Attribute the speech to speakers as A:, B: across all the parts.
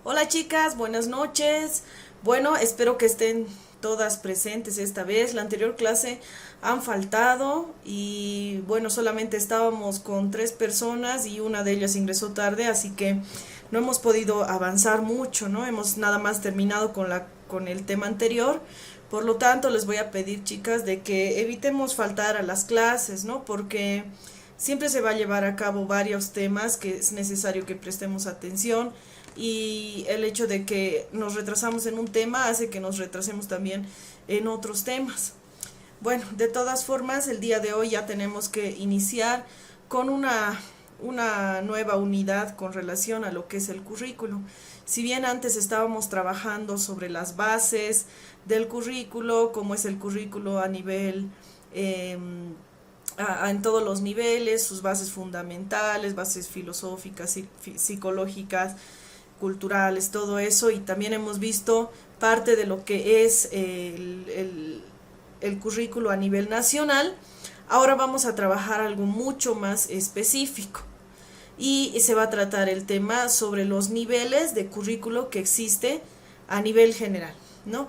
A: Hola chicas, buenas noches. Bueno, espero que estén todas presentes esta vez. La anterior clase han faltado y bueno, solamente estábamos con 3 personas y una de ellas ingresó tarde, así que no hemos podido avanzar mucho, ¿no? Hemos nada más terminado con el tema anterior. Por lo tanto, les voy a pedir, chicas, de que evitemos faltar a las clases, ¿no? Porque siempre se va a llevar a cabo varios temas que es necesario que prestemos atención y el hecho de que nos retrasamos en un tema hace que nos retrasemos también en otros temas. Bueno, de todas formas, el día de hoy ya tenemos que iniciar con una nueva unidad con relación a lo que es el currículo. Si bien antes estábamos trabajando sobre las bases del currículo, cómo es el currículo a nivel, en todos los niveles, sus bases fundamentales, bases filosóficas, psicológicas, culturales, todo eso, y también hemos visto parte de lo que es el currículo a nivel nacional. Ahora vamos a trabajar algo mucho más específico y se va a tratar el tema sobre los niveles de currículo que existe a nivel general, ¿no?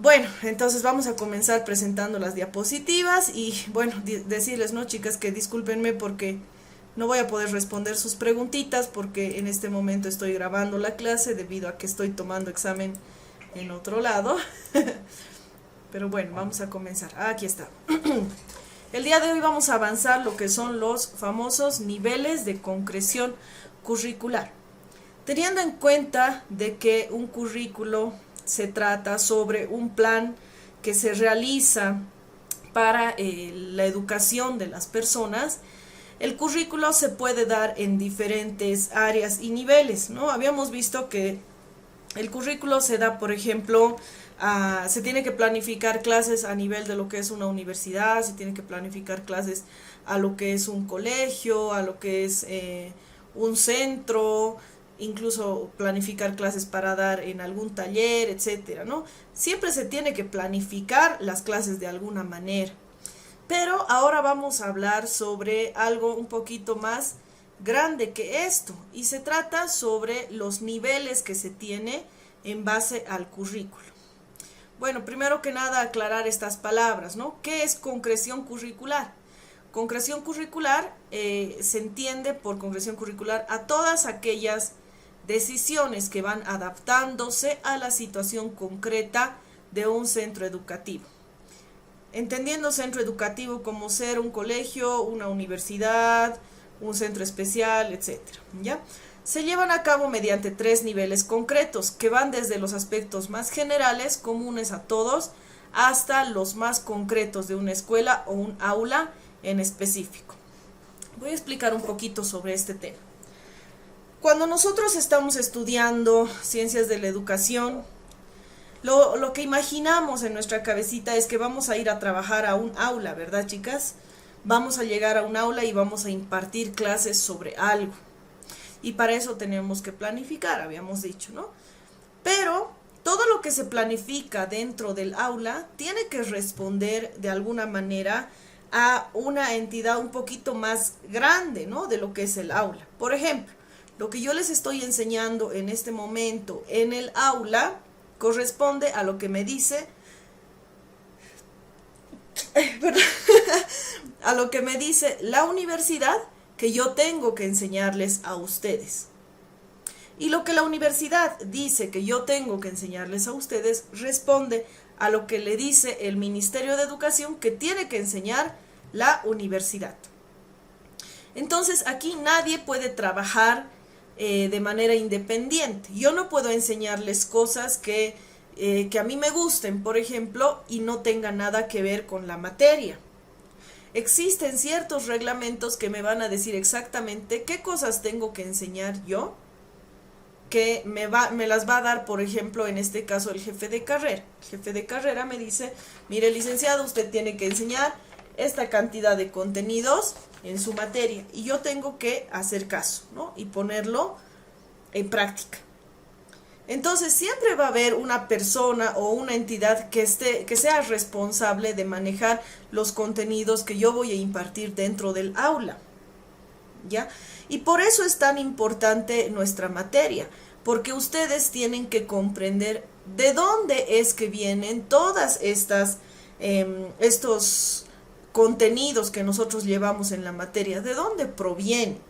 A: Bueno, entonces vamos a comenzar presentando las diapositivas y bueno, decirles, ¿no, chicas, que discúlpenme porque no voy a poder responder sus preguntitas porque en este momento estoy grabando la clase debido a que estoy tomando examen en otro lado. Pero bueno, vamos a comenzar. Aquí está. El día de hoy vamos a avanzar lo que son los famosos niveles de concreción curricular. Teniendo en cuenta de que un currículo se trata sobre un plan que se realiza para la educación de las personas, el currículo se puede dar en diferentes áreas y niveles, ¿no? Habíamos visto que el currículo se da, por ejemplo, se tiene que planificar clases a nivel de lo que es una universidad, se tiene que planificar clases a lo que es un colegio, a lo que es un centro, incluso planificar clases para dar en algún taller, etcétera, ¿no? Siempre se tiene que planificar las clases de alguna manera. Pero ahora vamos a hablar sobre algo un poquito más grande que esto y se trata sobre los niveles que se tiene en base al currículo. Bueno, primero que nada aclarar estas palabras, ¿no? ¿Qué es concreción curricular? Concreción curricular se entiende por concreción curricular a todas aquellas decisiones que van adaptándose a la situación concreta de un centro educativo. Entendiendo centro educativo como ser un colegio, una universidad, un centro especial, etcétera, ¿ya? Se llevan a cabo mediante 3 niveles concretos que van desde los aspectos más generales, comunes a todos, hasta los más concretos de una escuela o un aula en específico. Voy a explicar un poquito sobre este tema. Cuando nosotros estamos estudiando ciencias de la educación, lo que imaginamos en nuestra cabecita es que vamos a ir a trabajar a un aula, ¿verdad, chicas? Vamos a llegar a un aula y vamos a impartir clases sobre algo. Y para eso tenemos que planificar, habíamos dicho, ¿no? Pero todo lo que se planifica dentro del aula tiene que responder de alguna manera a una entidad un poquito más grande, ¿no? De lo que es el aula. Por ejemplo, lo que yo les estoy enseñando en este momento en el aula corresponde a lo que me dice a lo que me dice la universidad que yo tengo que enseñarles a ustedes. Y lo que la universidad dice que yo tengo que enseñarles a ustedes responde a lo que le dice el Ministerio de Educación que tiene que enseñar la universidad. Entonces aquí nadie puede trabajar de manera independiente. Yo no puedo enseñarles cosas que a mí me gusten, por ejemplo, y no tengan nada que ver con la materia. Existen ciertos reglamentos que me van a decir exactamente qué cosas tengo que enseñar yo, que me las va a dar, por ejemplo, en este caso el jefe de carrera. El jefe de carrera me dice, mire, licenciado, usted tiene que enseñar esta cantidad de contenidos en su materia y yo tengo que hacer caso, ¿no? Y ponerlo en práctica. Entonces siempre va a haber una persona o una entidad que sea responsable de manejar los contenidos que yo voy a impartir dentro del aula, ¿ya? Y por eso es tan importante nuestra materia, porque ustedes tienen que comprender de dónde es que vienen todas estos contenidos que nosotros llevamos en la materia, de dónde provienen.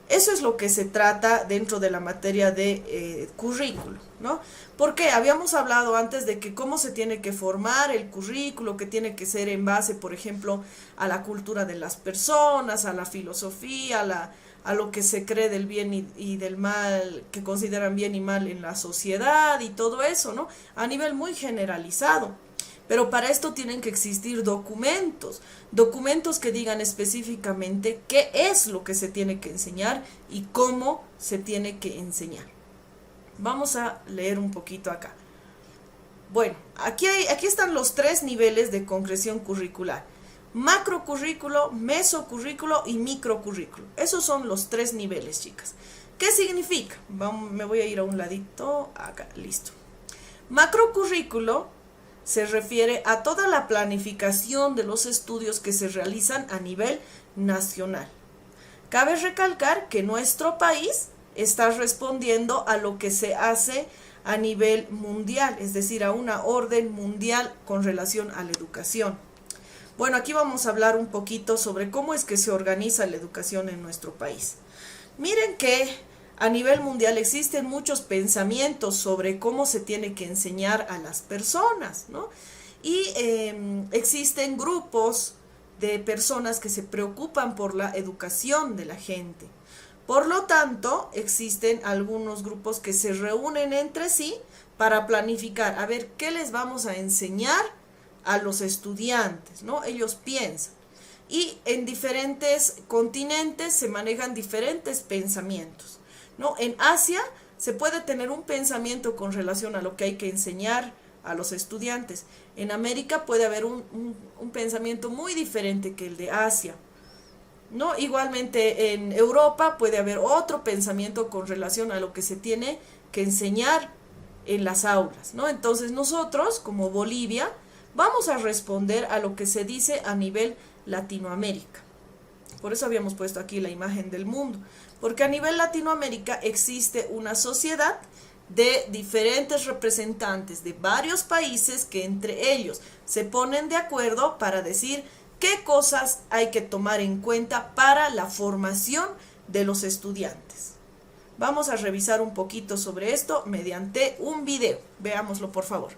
A: Eso es lo que se trata dentro de la materia de currículo, ¿no? Porque habíamos hablado antes de que cómo se tiene que formar el currículo, que tiene que ser en base, por ejemplo, a la cultura de las personas, a la filosofía, a lo que se cree del bien y del mal, que consideran bien y mal en la sociedad y todo eso, ¿no? A nivel muy generalizado. Pero para esto tienen que existir documentos que digan específicamente qué es lo que se tiene que enseñar y cómo se tiene que enseñar. Vamos a leer un poquito acá. Bueno, aquí están los 3 niveles de concreción curricular: macrocurrículo, mesocurrículo y microcurrículo. Esos son los 3 niveles, chicas. ¿Qué significa? Me voy a ir a un ladito, acá, listo. Macrocurrículo se refiere a toda la planificación de los estudios que se realizan a nivel nacional. Cabe recalcar que nuestro país está respondiendo a lo que se hace a nivel mundial, es decir, a una orden mundial con relación a la educación. Bueno, aquí vamos a hablar un poquito sobre cómo es que se organiza la educación en nuestro país. Miren que a nivel mundial existen muchos pensamientos sobre cómo se tiene que enseñar a las personas, ¿no? Y existen grupos de personas que se preocupan por la educación de la gente. Por lo tanto, existen algunos grupos que se reúnen entre sí para planificar, a ver, ¿qué les vamos a enseñar a los estudiantes, ¿no? Ellos piensan. Y en diferentes continentes se manejan diferentes pensamientos, ¿no? En Asia se puede tener un pensamiento con relación a lo que hay que enseñar a los estudiantes. En América puede haber un pensamiento muy diferente que el de Asia, ¿no? Igualmente en Europa puede haber otro pensamiento con relación a lo que se tiene que enseñar en las aulas, ¿no? Entonces nosotros, como Bolivia, vamos a responder a lo que se dice a nivel Latinoamérica. Por eso habíamos puesto aquí la imagen del mundo, porque a nivel Latinoamérica existe una sociedad de diferentes representantes de varios países que entre ellos se ponen de acuerdo para decir qué cosas hay que tomar en cuenta para la formación de los estudiantes. Vamos a revisar un poquito sobre esto mediante un video. Veámoslo, por favor.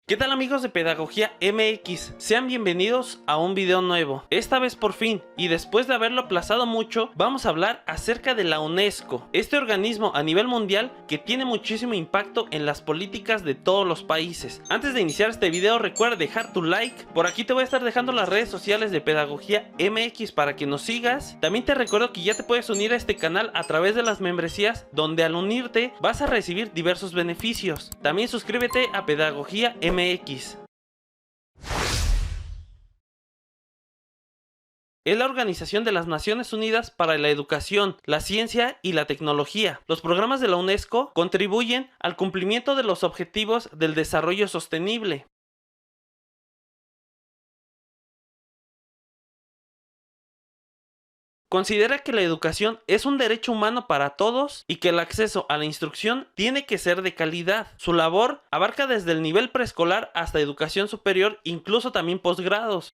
B: ¿Qué tal, amigos de Pedagogía MX? Sean bienvenidos a un video nuevo. Esta vez por fin, y después de haberlo aplazado mucho, vamos a hablar acerca de la UNESCO, este organismo a nivel mundial que tiene muchísimo impacto en las políticas de todos los países. Antes de iniciar este video, recuerda dejar tu like. Por aquí te voy a estar dejando las redes sociales de Pedagogía MX para que nos sigas. También te recuerdo que ya te puedes unir a este canal a través de las membresías, donde al unirte vas a recibir diversos beneficios. También suscríbete a Pedagogía MX. Es la Organización de las Naciones Unidas para la Educación, la Ciencia y la Tecnología. Los programas de la UNESCO contribuyen al cumplimiento de los objetivos del desarrollo sostenible. Considera que la educación es un derecho humano para todos y que el acceso a la instrucción tiene que ser de calidad. Su labor abarca desde el nivel preescolar hasta educación superior, incluso también posgrados.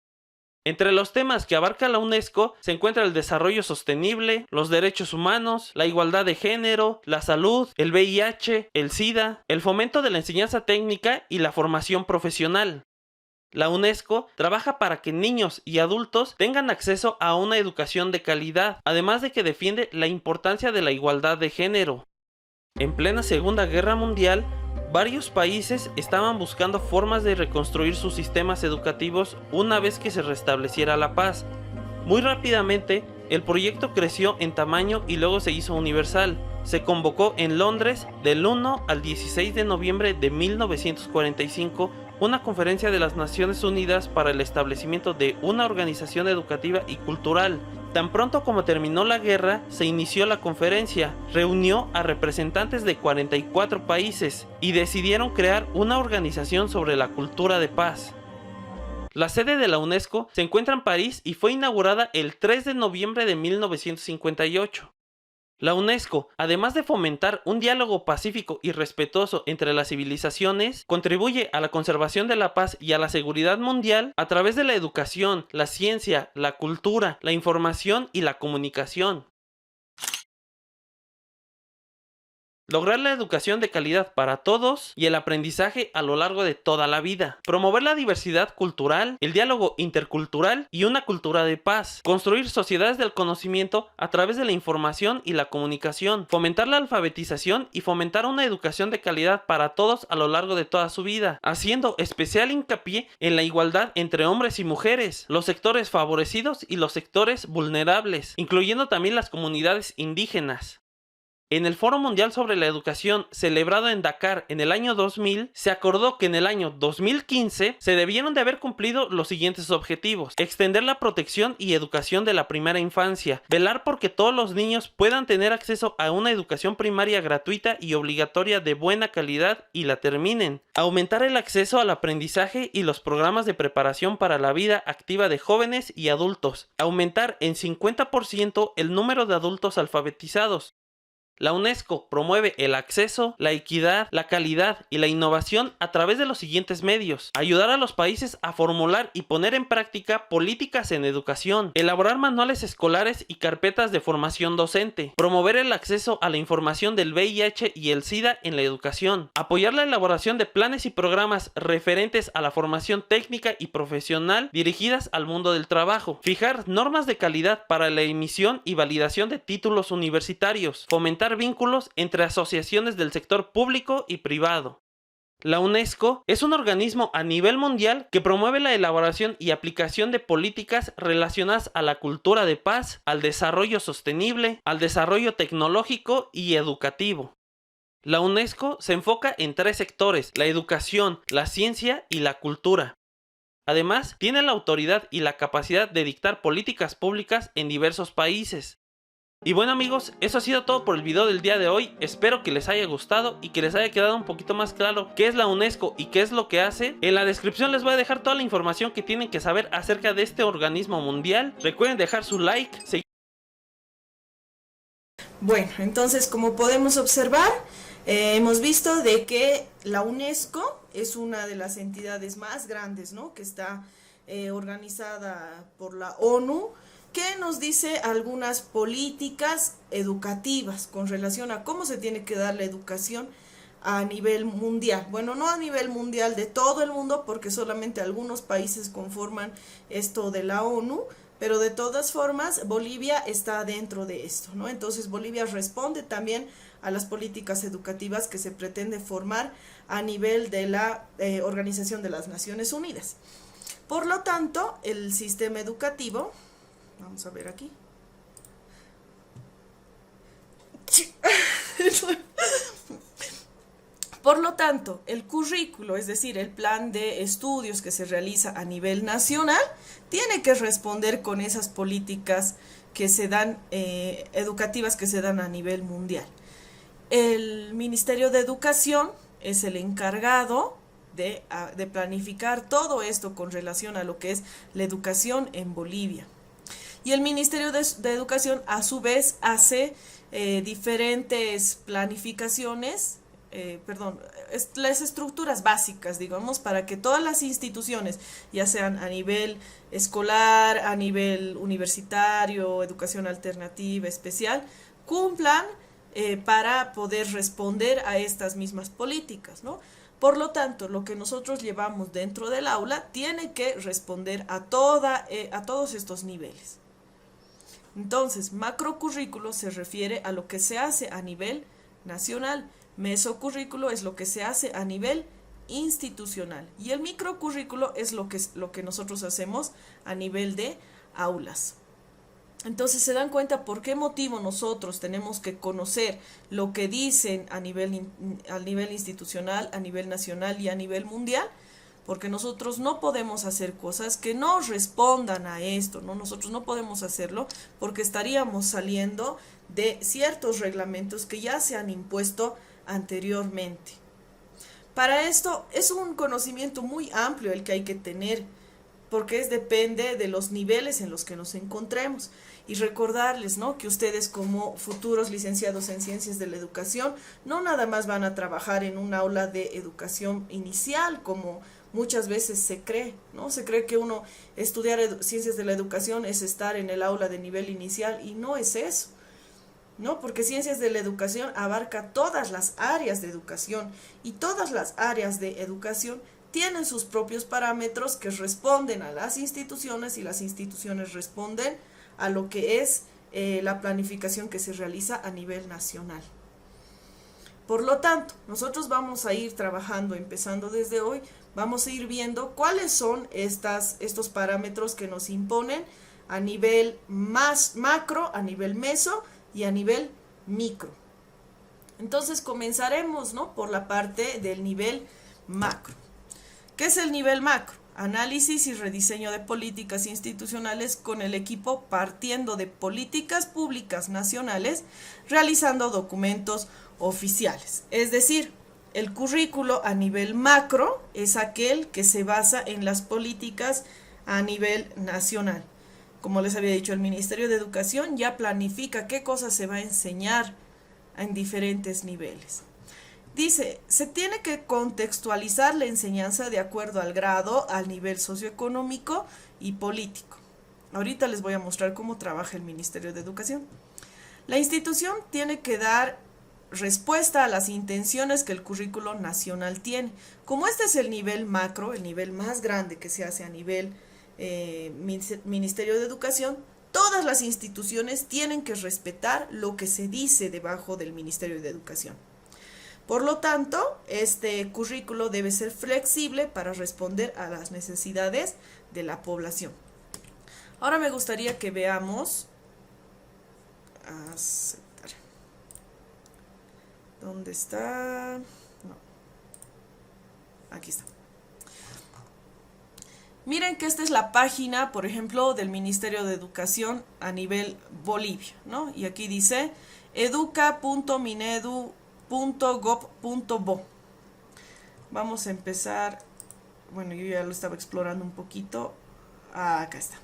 B: Entre los temas que abarca la UNESCO se encuentra el desarrollo sostenible, los derechos humanos, la igualdad de género, la salud, el VIH, el SIDA, el fomento de la enseñanza técnica y la formación profesional. La UNESCO trabaja para que niños y adultos tengan acceso a una educación de calidad, además de que defiende la importancia de la igualdad de género. En plena Segunda Guerra Mundial, varios países estaban buscando formas de reconstruir sus sistemas educativos una vez que se restableciera la paz. Muy rápidamente, el proyecto creció en tamaño y luego se hizo universal. Se convocó en Londres del 1 al 16 de noviembre de 1945 una conferencia de las Naciones Unidas para el establecimiento de una organización educativa y cultural. Tan pronto como terminó la guerra, se inició la conferencia, reunió a representantes de 44 países y decidieron crear una organización sobre la cultura de paz. La sede de la UNESCO se encuentra en París y fue inaugurada el 3 de noviembre de 1958. La UNESCO, además de fomentar un diálogo pacífico y respetuoso entre las civilizaciones, contribuye a la conservación de la paz y a la seguridad mundial a través de la educación, la ciencia, la cultura, la información y la comunicación. Lograr la educación de calidad para todos y el aprendizaje a lo largo de toda la vida. Promover la diversidad cultural, el diálogo intercultural y una cultura de paz. Construir sociedades del conocimiento a través de la información y la comunicación. Fomentar la alfabetización y fomentar una educación de calidad para todos a lo largo de toda su vida, haciendo especial hincapié en la igualdad entre hombres y mujeres, los sectores favorecidos y los sectores vulnerables, incluyendo también las comunidades indígenas. En el Foro Mundial sobre la Educación, celebrado en Dakar en el año 2000, se acordó que en el año 2015 se debieron de haber cumplido los siguientes objetivos: extender la protección y educación de la primera infancia, velar porque todos los niños puedan tener acceso a una educación primaria gratuita y obligatoria de buena calidad y la terminen, aumentar el acceso al aprendizaje y los programas de preparación para la vida activa de jóvenes y adultos, aumentar en 50% el número de adultos alfabetizados. La UNESCO promueve el acceso, la equidad, la calidad y la innovación a través de los siguientes medios: ayudar a los países a formular y poner en práctica políticas en educación, elaborar manuales escolares y carpetas de formación docente, promover el acceso a la información del VIH y el SIDA en la educación, apoyar la elaboración de planes y programas referentes a la formación técnica y profesional dirigidas al mundo del trabajo, fijar normas de calidad para la emisión y validación de títulos universitarios, fomentar vínculos entre asociaciones del sector público y privado. La UNESCO es un organismo a nivel mundial que promueve la elaboración y aplicación de políticas relacionadas a la cultura de paz, al desarrollo sostenible, al desarrollo tecnológico y educativo. La UNESCO se enfoca en 3 sectores: la educación, la ciencia y la cultura. Además, tiene la autoridad y la capacidad de dictar políticas públicas en diversos países. Y bueno amigos, eso ha sido todo por el video del día de hoy. Espero que les haya gustado y que les haya quedado un poquito más claro qué es la UNESCO y qué es lo que hace. En la descripción les voy a dejar toda la información que tienen que saber acerca de este organismo mundial. Recuerden dejar su like.
A: Bueno, entonces como podemos observar, hemos visto de que la UNESCO es una de las entidades más grandes, ¿no?, que está organizada por la ONU, que nos dice algunas políticas educativas con relación a cómo se tiene que dar la educación a nivel mundial. Bueno, no a nivel mundial de todo el mundo, porque solamente algunos países conforman esto de la ONU, pero de todas formas Bolivia está dentro de esto, ¿no? Entonces Bolivia responde también a las políticas educativas que se pretende formar a nivel de la Organización de las Naciones Unidas. Por lo tanto, el sistema educativo, vamos a ver aquí. Por lo tanto, el currículo, es decir, el plan de estudios que se realiza a nivel nacional, tiene que responder con esas políticas que se dan, educativas que se dan a nivel mundial. El Ministerio de Educación es el encargado de planificar todo esto con relación a lo que es la educación en Bolivia. Y el Ministerio de Educación a su vez hace diferentes planificaciones, las estructuras básicas, digamos, para que todas las instituciones, ya sean a nivel escolar, a nivel universitario, educación alternativa, especial, cumplan para poder responder a estas mismas políticas, ¿no? Por lo tanto, lo que nosotros llevamos dentro del aula tiene que responder a todos estos niveles. Entonces, macrocurrículo se refiere a lo que se hace a nivel nacional. Mesocurrículo es lo que se hace a nivel institucional. Y el microcurrículo es lo que nosotros hacemos a nivel de aulas. Entonces, ¿se dan cuenta por qué motivo nosotros tenemos que conocer lo que dicen a nivel institucional, a nivel nacional y a nivel mundial? porque nosotros no podemos hacer cosas que no respondan a esto, ¿no? Nosotros no podemos hacerlo porque estaríamos saliendo de ciertos reglamentos que ya se han impuesto anteriormente. Para esto es un conocimiento muy amplio el que hay que tener, porque depende de los niveles en los que nos encontremos. Y recordarles, ¿no?, que ustedes como futuros licenciados en Ciencias de la Educación no nada más van a trabajar en un aula de educación inicial, como muchas veces se cree, ¿no? Se cree que uno estudiar Ciencias de la Educación es estar en el aula de nivel inicial, y no es eso, ¿no? Porque Ciencias de la Educación abarca todas las áreas de educación, y todas las áreas de educación tienen sus propios parámetros que responden a las instituciones, y las instituciones responden a lo que es la planificación que se realiza a nivel nacional. Por lo tanto, nosotros vamos a ir trabajando, empezando desde hoy, vamos a ir viendo cuáles son estos parámetros que nos imponen a nivel más macro, a nivel meso y a nivel micro. Entonces comenzaremos, ¿no?, por la parte del nivel macro. ¿Qué es el nivel macro? Análisis y rediseño de políticas institucionales con el equipo partiendo de políticas públicas nacionales, realizando documentos oficiales. Es decir, el currículo a nivel macro es aquel que se basa en las políticas a nivel nacional. Como les había dicho, el Ministerio de Educación ya planifica qué cosas se va a enseñar en diferentes niveles. Dice, se tiene que contextualizar la enseñanza de acuerdo al grado, al nivel socioeconómico y político. Ahorita les voy a mostrar cómo trabaja el Ministerio de Educación. La institución tiene que dar respuesta a las intenciones que el currículo nacional tiene. Como este es el nivel macro, el nivel más grande que se hace a nivel Ministerio de Educación, todas las instituciones tienen que respetar lo que se dice debajo del Ministerio de Educación. Por lo tanto, este currículo debe ser flexible para responder a las necesidades de la población. Ahora me gustaría que veamos. Aceptar. ¿Dónde está? No. Aquí está. Miren que esta es la página, por ejemplo, del Ministerio de Educación a nivel Bolivia, ¿no? Y aquí dice educa.minedu.gov.bo. Vamos a empezar. Bueno, yo ya lo estaba explorando un poquito. Acá está,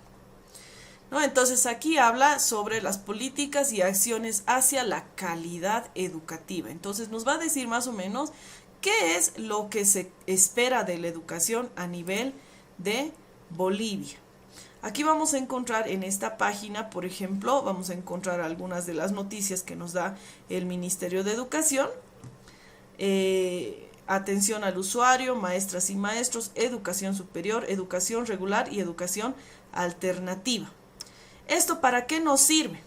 A: ¿no? Entonces aquí habla sobre las políticas y acciones hacia la calidad educativa. Entonces nos va a decir más o menos qué es lo que se espera de la educación a nivel de Bolivia. Aquí vamos a encontrar en esta página, por ejemplo, vamos a encontrar algunas de las noticias que nos da el Ministerio de Educación. Atención al usuario, maestras y maestros, educación superior, educación regular y educación alternativa. ¿Esto para qué nos sirve?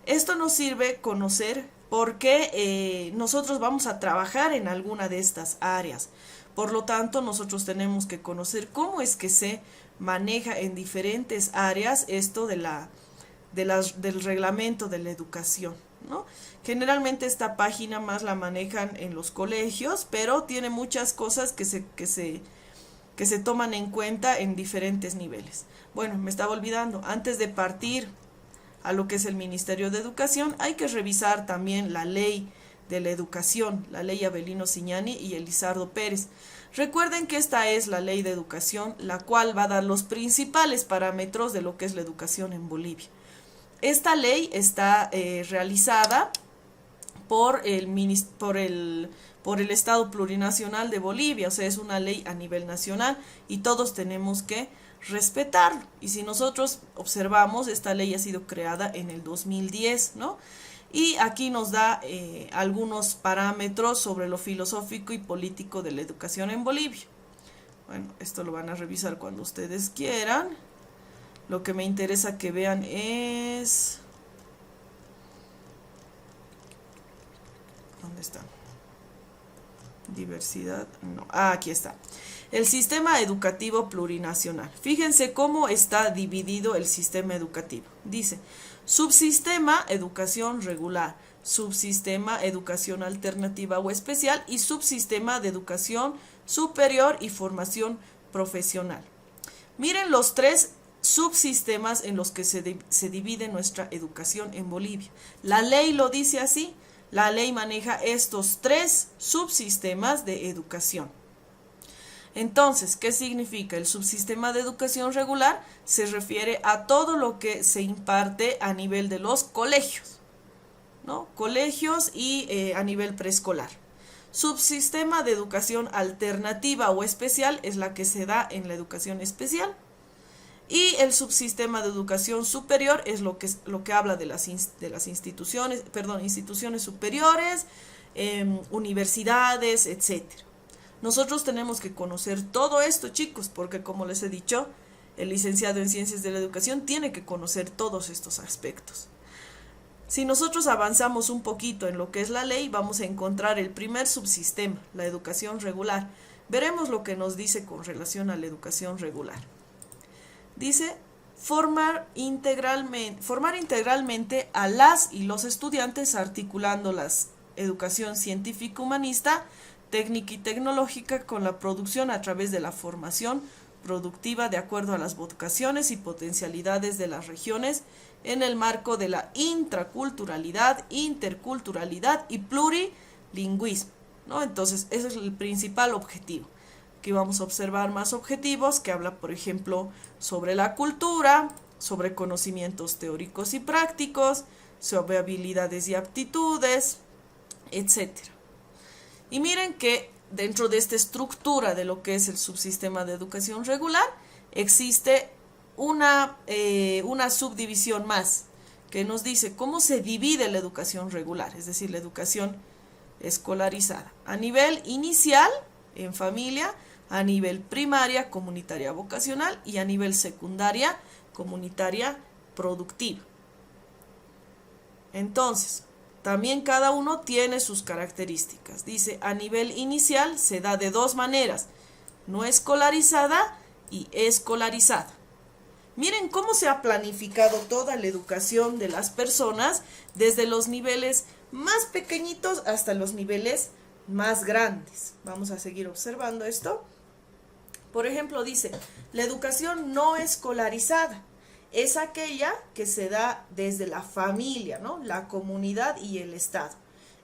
A: Esto nos sirve conocer por qué nosotros vamos a trabajar en alguna de estas áreas. Por lo tanto, nosotros tenemos que conocer cómo es que se maneja en diferentes áreas esto del reglamento de la educación, ¿no? Generalmente esta página más la manejan en los colegios, pero tiene muchas cosas que se toman en cuenta en diferentes niveles. Bueno, me estaba olvidando, antes de partir a lo que es el Ministerio de Educación, hay que revisar también la ley de la educación, la ley Avelino Ciñani y Elizardo Pérez. Recuerden que esta es la ley de educación, la cual va a dar los principales parámetros de lo que es la educación en Bolivia. Esta ley está realizada por el Estado Plurinacional de Bolivia, o sea, es una ley a nivel nacional y todos tenemos que respetarlo. Y si nosotros observamos, esta ley ha sido creada en el 2010, ¿no? Y aquí nos da algunos parámetros sobre lo filosófico y político de la educación en Bolivia. Bueno, esto lo van a revisar cuando ustedes quieran. Lo que me interesa que vean es... ¿Dónde está? Diversidad, no. Aquí está. El sistema educativo plurinacional. Fíjense cómo está dividido el sistema educativo. Dice, subsistema educación regular, subsistema educación alternativa o especial y subsistema de educación superior y formación profesional. Miren los tres subsistemas en los que se divide nuestra educación en Bolivia. La ley lo dice así, la ley maneja estos tres subsistemas de educación. Entonces, ¿qué significa? El subsistema de educación regular se refiere a todo lo que se imparte a nivel de los colegios, ¿no? Colegios y a nivel preescolar. Subsistema de educación alternativa o especial es la que se da en la educación especial. Y el subsistema de educación superior es lo que habla de las instituciones superiores, universidades, etc. Nosotros tenemos que conocer todo esto, chicos, porque como les he dicho, el licenciado en Ciencias de la Educación tiene que conocer todos estos aspectos. Si nosotros avanzamos un poquito en lo que es la ley, vamos a encontrar el primer subsistema, la educación regular. Veremos lo que nos dice con relación a la educación regular. Dice, formar integralmente a las y los estudiantes articulando la educación científico-humanista, técnica y tecnológica con la producción a través de la formación productiva de acuerdo a las vocaciones y potencialidades de las regiones en el marco de la intraculturalidad, interculturalidad y plurilingüismo, ¿no? Entonces, ese es el principal objetivo. Aquí vamos a observar más objetivos que habla, por ejemplo, sobre la cultura, sobre conocimientos teóricos y prácticos, sobre habilidades y aptitudes, etc. Y miren que dentro de esta estructura de lo que es el subsistema de educación regular, existe una subdivisión más que nos dice cómo se divide la educación regular, es decir, la educación escolarizada. A nivel inicial, en familia, a nivel primaria, comunitaria vocacional y a nivel secundaria, comunitaria productiva. Entonces, también cada uno tiene sus características. Dice, a nivel inicial se da de dos maneras, no escolarizada y escolarizada. Miren cómo se ha planificado toda la educación de las personas desde los niveles más pequeñitos hasta los niveles más grandes. Vamos a seguir observando esto. Por ejemplo, dice, la educación no escolarizada es aquella que se da desde la familia, ¿no? La comunidad y el Estado.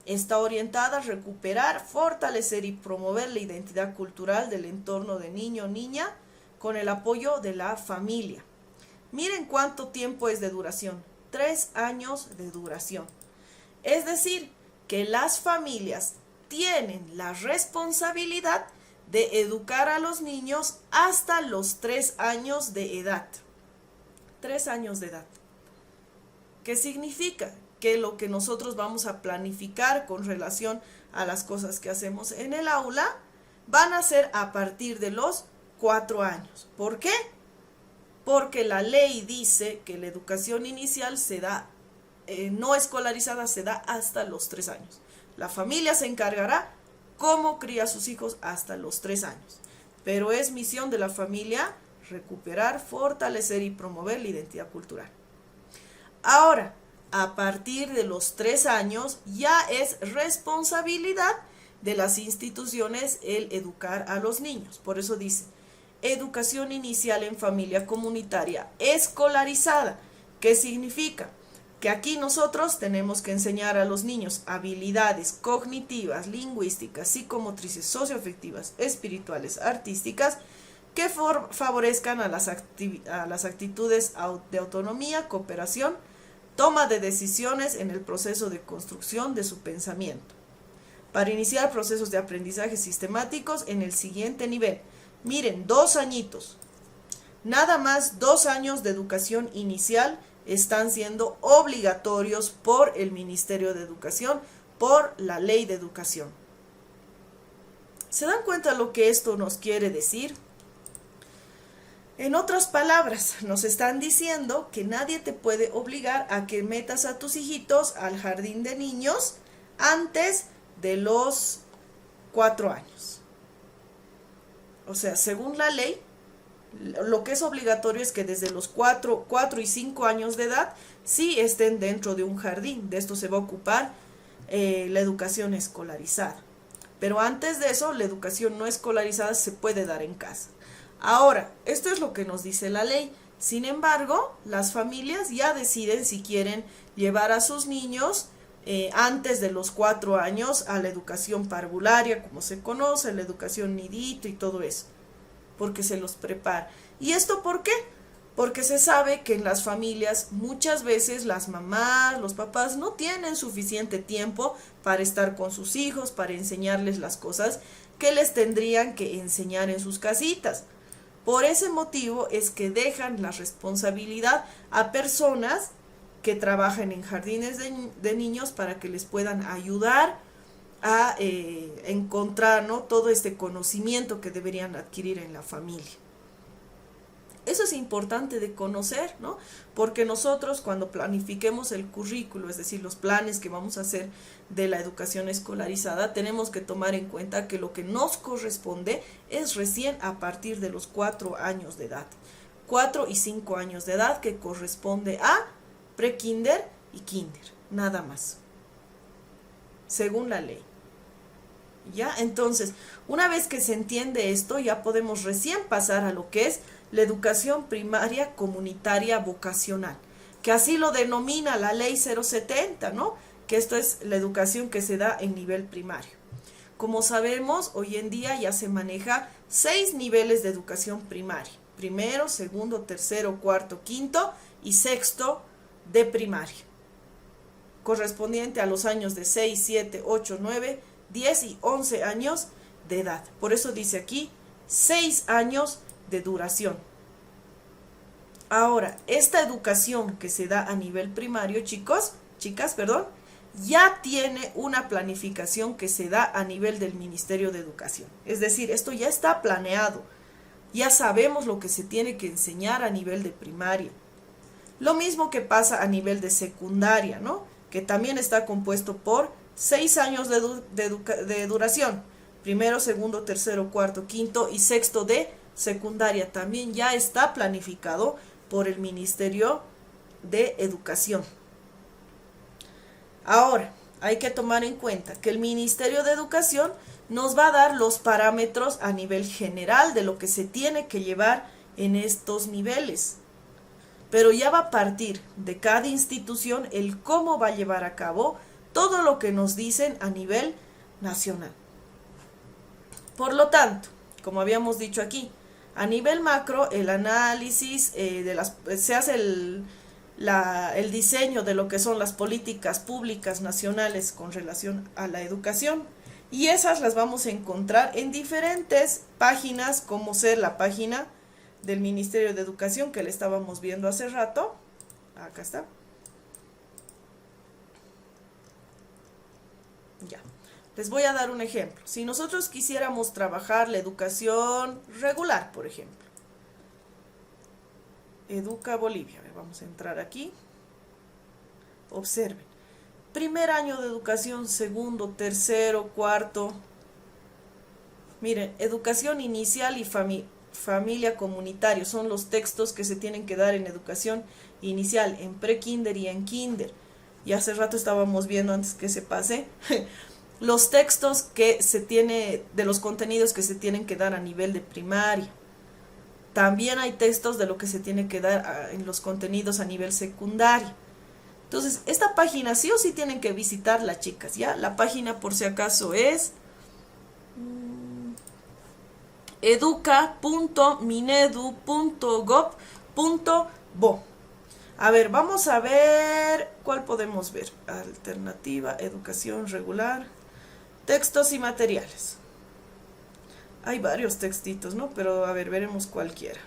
A: Está orientada a recuperar, fortalecer y promover la identidad cultural del entorno de niño o niña con el apoyo de la familia. Miren cuánto tiempo es de duración, 3 años de duración. Es decir, que las familias tienen la responsabilidad de educar a los niños hasta los 3 años de edad. 3 años de edad. ¿Qué significa? Que lo que nosotros vamos a planificar con relación a las cosas que hacemos en el aula van a ser a partir de los 4 años. ¿Por qué? Porque la ley dice que la educación inicial se da, no escolarizada, se da hasta los 3 años. La familia se encargará cómo cría a sus hijos hasta los 3 años. Pero es misión de la familia recuperar, fortalecer y promover la identidad cultural. Ahora, a partir de los 3 años ya es responsabilidad de las instituciones el educar a los niños. Por eso dice, educación inicial en familia comunitaria escolarizada. ¿Qué significa? Que aquí nosotros tenemos que enseñar a los niños habilidades cognitivas, lingüísticas, psicomotrices, socioafectivas, espirituales, artísticas, que favorezcan a las actitudes de autonomía, cooperación, toma de decisiones en el proceso de construcción de su pensamiento. Para iniciar procesos de aprendizaje sistemáticos en el siguiente nivel. Miren, 2 añitos. Nada más 2 años de educación inicial están siendo obligatorios por el Ministerio de Educación, por la Ley de Educación. ¿Se dan cuenta lo que esto nos quiere decir? En otras palabras, nos están diciendo que nadie te puede obligar a que metas a tus hijitos al jardín de niños antes de los 4 años. O sea, según la ley, lo que es obligatorio es que desde los 4 y 5 años de edad sí estén dentro de un jardín. De esto se va a ocupar la educación escolarizada. Pero antes de eso, la educación no escolarizada se puede dar en casa. Ahora, esto es lo que nos dice la ley. Sin embargo, las familias ya deciden si quieren llevar a sus niños antes de los 4 años a la educación parvularia, como se conoce, la educación nidito y todo eso, porque se los prepara. ¿Y esto por qué? Porque se sabe que en las familias muchas veces las mamás, los papás no tienen suficiente tiempo para estar con sus hijos, para enseñarles las cosas que les tendrían que enseñar en sus casitas. Por ese motivo es que dejan la responsabilidad a personas que trabajan en jardines de niños para que les puedan ayudar a encontrar, ¿no?, todo este conocimiento que deberían adquirir en la familia. Eso es importante de conocer, ¿no? Porque nosotros cuando planifiquemos el currículo, es decir, los planes que vamos a hacer de la educación escolarizada, tenemos que tomar en cuenta que lo que nos corresponde es recién a partir de los 4 años de edad. 4 y 5 años de edad, que corresponde a pre-kinder y kinder, nada más, según la ley. ¿Ya? Entonces, una vez que se entiende esto, ya podemos recién pasar a lo que es la educación primaria comunitaria vocacional, que así lo denomina la ley 070, ¿no? Que esto es la educación que se da en nivel primario. Como sabemos, hoy en día ya se maneja 6 niveles de educación primaria: primero, segundo, tercero, cuarto, quinto y sexto de primaria, correspondiente a los años de 6, 7, 8, 9, 10 y 11 años de edad. Por eso dice aquí 6 años de duración. Ahora, esta educación que se da a nivel primario, chicas, ya tiene una planificación que se da a nivel del Ministerio de Educación. Es decir, esto ya está planeado. Ya sabemos lo que se tiene que enseñar a nivel de primaria. Lo mismo que pasa a nivel de secundaria, ¿no? Que también está compuesto por 6 años de duración. Primero, segundo, tercero, cuarto, quinto y sexto de secundaria. También ya está planificado por el Ministerio de Educación. Ahora, hay que tomar en cuenta que el Ministerio de Educación nos va a dar los parámetros a nivel general de lo que se tiene que llevar en estos niveles. Pero ya va a partir de cada institución el cómo va a llevar a cabo todo lo que nos dicen a nivel nacional. Por lo tanto, como habíamos dicho aquí, a nivel macro, el análisis se hace el diseño de lo que son las políticas públicas nacionales con relación a la educación, y esas las vamos a encontrar en diferentes páginas, como ser la página del Ministerio de Educación que le estábamos viendo hace rato. Acá está. Ya. Les voy a dar un ejemplo. Si nosotros quisiéramos trabajar la educación regular, por ejemplo, Educa Bolivia. A ver, vamos a entrar aquí. Observen. Primer año de educación, segundo, tercero, cuarto. Miren, educación inicial y familia comunitario son los textos que se tienen que dar en educación inicial, en pre-kinder y en kinder. Y hace rato estábamos viendo, antes que se pase, los textos que se tiene, de los contenidos que se tienen que dar a nivel de primaria. También hay textos de lo que se tiene que dar en los contenidos a nivel secundario. Entonces, esta página sí o sí tienen que visitarla, chicas, ¿ya? La página, por si acaso, es educa.minedu.gov.bo. A ver, vamos a ver cuál podemos ver. Alternativa, educación regular, textos y materiales. Hay varios textitos, ¿no? Pero a ver, veremos cualquiera.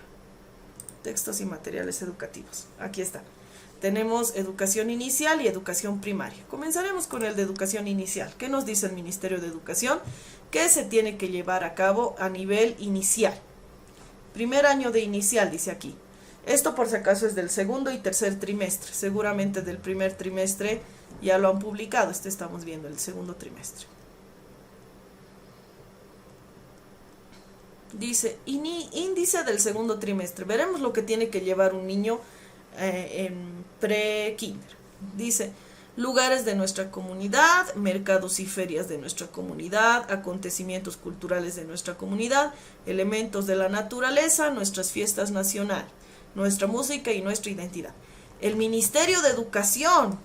A: Textos y materiales educativos. Aquí está. Tenemos educación inicial y educación primaria. Comenzaremos con el de educación inicial. ¿Qué nos dice el Ministerio de Educación? Que se tiene que llevar a cabo a nivel inicial. Primer año de inicial, dice aquí. Esto por si acaso es del segundo y tercer trimestre. Seguramente del primer trimestre ya lo han publicado. Estamos viendo el segundo trimestre. Dice, índice del segundo trimestre. Veremos lo que tiene que llevar un niño en pre-kinder. Dice, lugares de nuestra comunidad, mercados y ferias de nuestra comunidad, acontecimientos culturales de nuestra comunidad, elementos de la naturaleza, nuestras fiestas nacionales, nuestra música y nuestra identidad. El Ministerio de Educación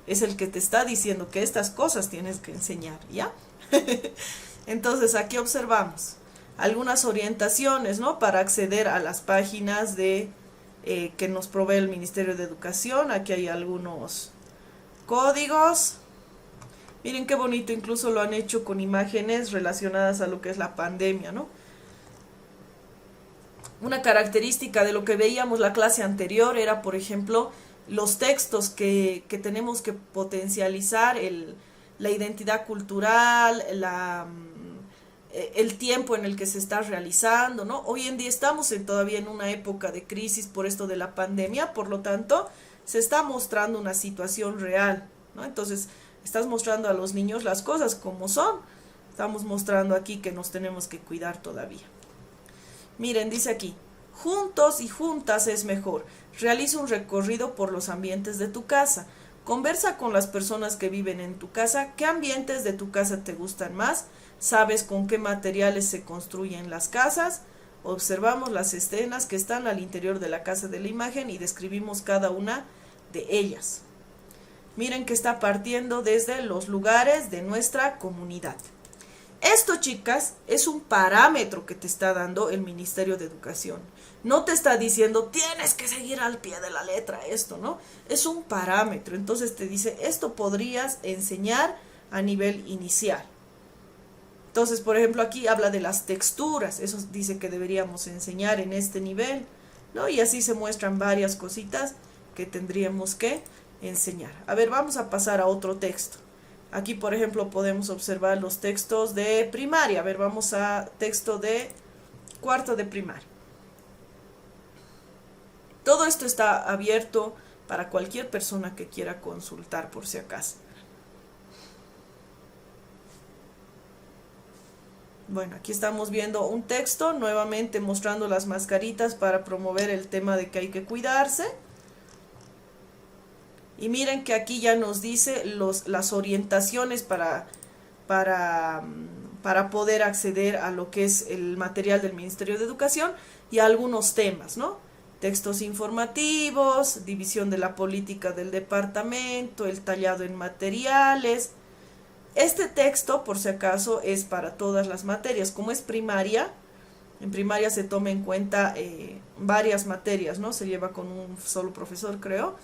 A: es el que te está diciendo que estas cosas tienes que enseñar, ¿ya? Entonces aquí observamos algunas orientaciones, ¿no? Para acceder a las páginas de que nos provee el Ministerio de Educación. Aquí hay algunos códigos. Miren qué bonito, incluso lo han hecho con imágenes relacionadas a lo que es la pandemia, ¿no? Una característica de lo que veíamos la clase anterior era, por ejemplo, los textos que tenemos que potencializar, la identidad cultural, el tiempo en el que se está realizando, ¿no? Hoy en día estamos todavía en una época de crisis por esto de la pandemia, por lo tanto, se está mostrando una situación real, ¿no? Entonces, estás mostrando a los niños las cosas como son. Estamos mostrando aquí que nos tenemos que cuidar todavía. Miren, dice aquí, juntos y juntas es mejor. Realiza un recorrido por los ambientes de tu casa. Conversa con las personas que viven en tu casa. ¿Qué ambientes de tu casa te gustan más? ¿Sabes con qué materiales se construyen las casas? Observamos las escenas que están al interior de la casa de la imagen y describimos cada una de ellas. Miren que está partiendo desde los lugares de nuestra comunidad. Esto, chicas, es un parámetro que te está dando el Ministerio de Educación. No te está diciendo, tienes que seguir al pie de la letra esto, ¿no? Es un parámetro. Entonces te dice, esto podrías enseñar a nivel inicial. Entonces, por ejemplo, aquí habla de las texturas. Eso dice que deberíamos enseñar en este nivel, ¿no? Y así se muestran varias cositas que tendríamos que enseñar. A ver, vamos a pasar a otro texto. Aquí, por ejemplo, podemos observar los textos de primaria. A ver, vamos a texto de cuarto de primaria. Todo esto está abierto para cualquier persona que quiera consultar, por si acaso. Bueno, aquí estamos viendo un texto, nuevamente mostrando las mascaritas para promover el tema de que hay que cuidarse. Y miren que aquí ya nos dice las orientaciones para poder acceder a lo que es el material del Ministerio de Educación y a algunos temas, ¿no? Textos informativos, división de la política del departamento, el tallado en materiales. Este texto, por si acaso, es para todas las materias. Como es primaria, en primaria se toma en cuenta varias materias, ¿no? Se lleva con un solo profesor, creo.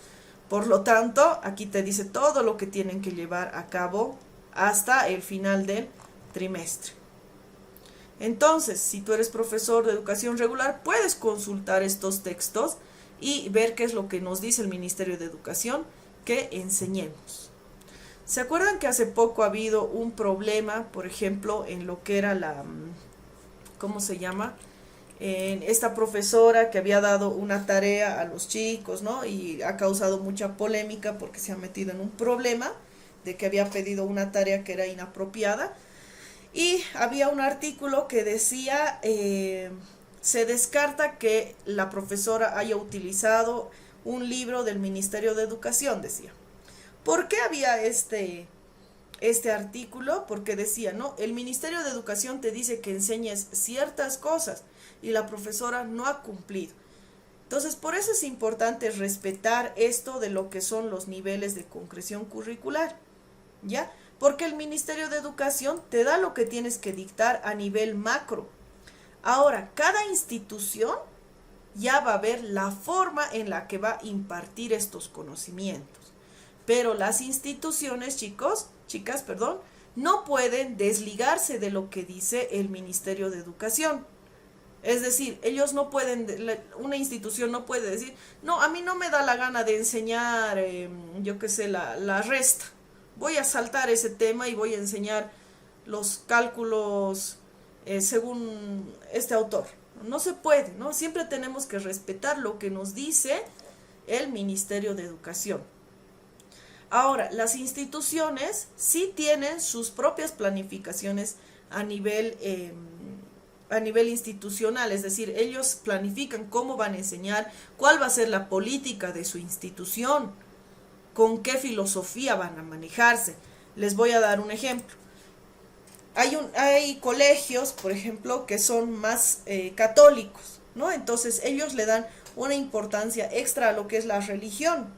A: Por lo tanto, aquí te dice todo lo que tienen que llevar a cabo hasta el final del trimestre. Entonces, si tú eres profesor de educación regular, puedes consultar estos textos y ver qué es lo que nos dice el Ministerio de Educación que enseñemos. ¿Se acuerdan que hace poco ha habido un problema, por ejemplo, en lo que era ¿cómo se llama? En esta profesora que había dado una tarea a los chicos, ¿no? Y ha causado mucha polémica porque se ha metido en un problema de que había pedido una tarea que era inapropiada. Y había un artículo que decía, se descarta que la profesora haya utilizado un libro del Ministerio de Educación, decía. ¿Por qué había este artículo? Porque decía, ¿no? El Ministerio de Educación te dice que enseñes ciertas cosas y la profesora no ha cumplido. Entonces, por eso es importante respetar esto de lo que son los niveles de concreción curricular, ¿ya? Porque el Ministerio de Educación te da lo que tienes que dictar a nivel macro. Ahora, cada institución ya va a ver la forma en la que va a impartir estos conocimientos. Pero las instituciones, chicas, no pueden desligarse de lo que dice el Ministerio de Educación. Es decir, ellos no pueden, una institución no puede decir, no, a mí no me da la gana de enseñar, la resta. Voy a saltar ese tema y voy a enseñar los cálculos según este autor. No se puede, ¿no? Siempre tenemos que respetar lo que nos dice el Ministerio de Educación. Ahora, las instituciones sí tienen sus propias planificaciones a nivel institucional, es decir, ellos planifican cómo van a enseñar, cuál va a ser la política de su institución, con qué filosofía van a manejarse. Les voy a dar un ejemplo. Hay colegios, por ejemplo, que son más católicos, ¿no? Entonces ellos le dan una importancia extra a lo que es la religión.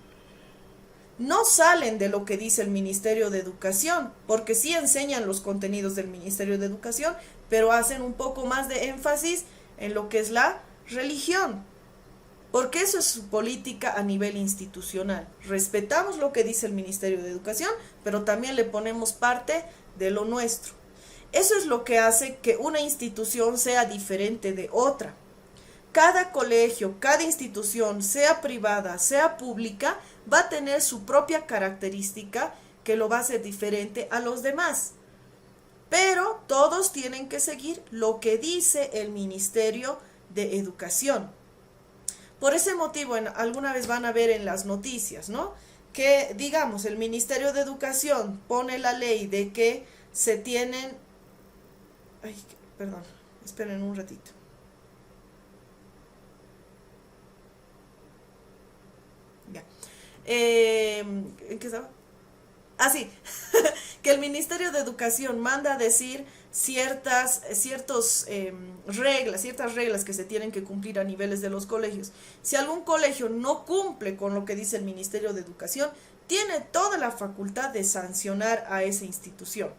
A: No salen de lo que dice el Ministerio de Educación, porque sí enseñan los contenidos del Ministerio de Educación, pero hacen un poco más de énfasis en lo que es la religión, porque eso es su política a nivel institucional. Respetamos lo que dice el Ministerio de Educación, pero también le ponemos parte de lo nuestro. Eso es lo que hace que una institución sea diferente de otra. Cada colegio, cada institución, sea privada, sea pública, va a tener su propia característica que lo va a hacer diferente a los demás. Pero todos tienen que seguir lo que dice el Ministerio de Educación. Por ese motivo, alguna vez van a ver en las noticias, ¿no? Que, digamos, el Ministerio de Educación pone la ley de que se tienen... Ay, perdón, esperen un ratito. Ya. ¿En qué estaba? Ah, sí. Que el Ministerio de Educación manda a decir ciertas reglas que se tienen que cumplir a niveles de los colegios. Si algún colegio no cumple con lo que dice el Ministerio de Educación, tiene toda la facultad de sancionar a esa institución.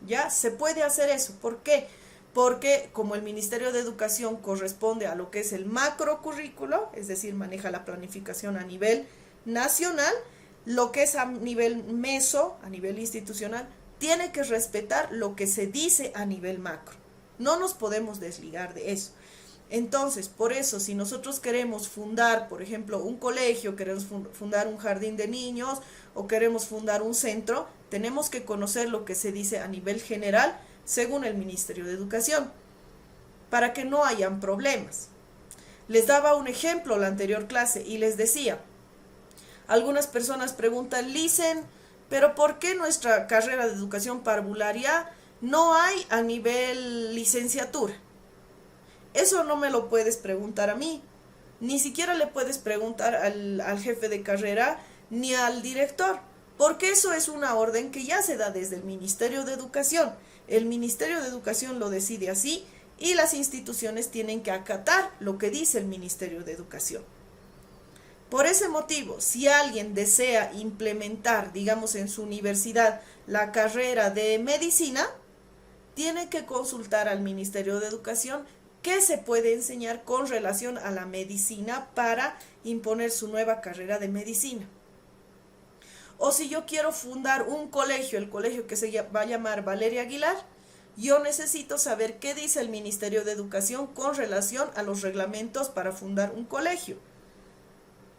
A: ¿Ya? Se puede hacer eso. ¿Por qué? Porque como el Ministerio de Educación corresponde a lo que es el macrocurrículo, es decir, maneja la planificación a nivel nacional, lo que es a nivel meso, a nivel institucional, tiene que respetar lo que se dice a nivel macro. No nos podemos desligar de eso. Entonces, por eso, si nosotros queremos fundar, por ejemplo, un colegio, queremos fundar un jardín de niños o queremos fundar un centro, tenemos que conocer lo que se dice a nivel general según el Ministerio de Educación, para que no hayan problemas. Les daba un ejemplo la anterior clase y les decía, algunas personas preguntan, Licen, pero ¿por qué nuestra carrera de educación parvularia no hay a nivel licenciatura? Eso no me lo puedes preguntar a mí, ni siquiera le puedes preguntar al jefe de carrera ni al director, porque eso es una orden que ya se da desde el Ministerio de Educación. El Ministerio de Educación lo decide así y las instituciones tienen que acatar lo que dice el Ministerio de Educación. Por ese motivo, si alguien desea implementar, digamos, en su universidad la carrera de medicina, tiene que consultar al Ministerio de Educación qué se puede enseñar con relación a la medicina para imponer su nueva carrera de medicina. O si yo quiero fundar un colegio, el colegio que se va a llamar Valeria Aguilar, yo necesito saber qué dice el Ministerio de Educación con relación a los reglamentos para fundar un colegio.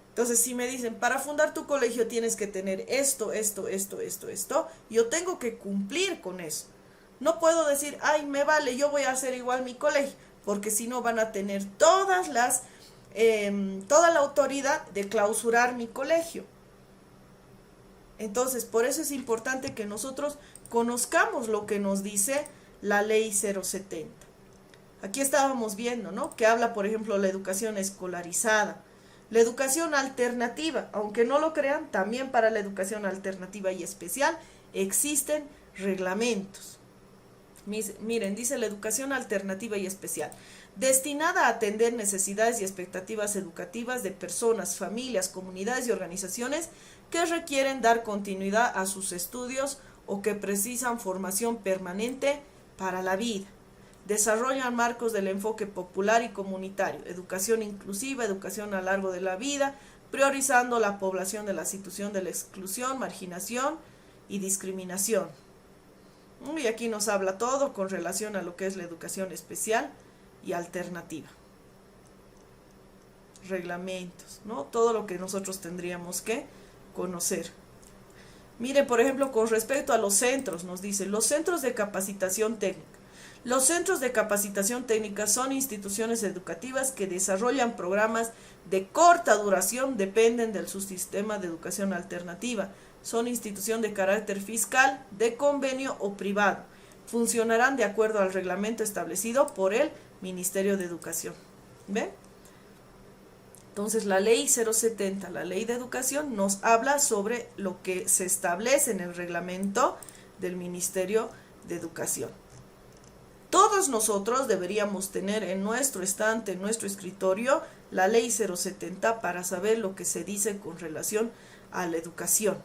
A: Entonces, si me dicen, para fundar tu colegio tienes que tener esto, yo tengo que cumplir con eso. No puedo decir, ay, me vale, yo voy a hacer igual mi colegio, porque si no van a tener toda la autoridad de clausurar mi colegio. Entonces, por eso es importante que nosotros conozcamos lo que nos dice la ley 070. Aquí estábamos viendo, ¿no? Que habla, por ejemplo, la educación escolarizada. La educación alternativa, aunque no lo crean, también para la educación alternativa y especial existen reglamentos. Miren, dice la educación alternativa y especial, destinada a atender necesidades y expectativas educativas de personas, familias, comunidades y organizaciones que requieren dar continuidad a sus estudios o que precisan formación permanente para la vida. Desarrollan marcos del enfoque popular y comunitario, educación inclusiva, educación a lo largo de la vida, priorizando la población de la situación de la exclusión, marginación y discriminación. Y aquí nos habla todo con relación a lo que es la educación especial y alternativa. Reglamentos, ¿no? Todo lo que nosotros tendríamos que conocer. Mire, por ejemplo, con respecto a los centros, nos dice, los centros de capacitación técnica. Los centros de capacitación técnica son instituciones educativas que desarrollan programas de corta duración, dependen del subsistema de educación alternativa. Son institución de carácter fiscal, de convenio o privado. Funcionarán de acuerdo al reglamento establecido por el Ministerio de Educación. ¿Ven? Entonces la ley 070, la ley de educación, nos habla sobre lo que se establece en el reglamento del Ministerio de Educación. Todos nosotros deberíamos tener en nuestro estante, en nuestro escritorio, la ley 070 para saber lo que se dice con relación a la educación.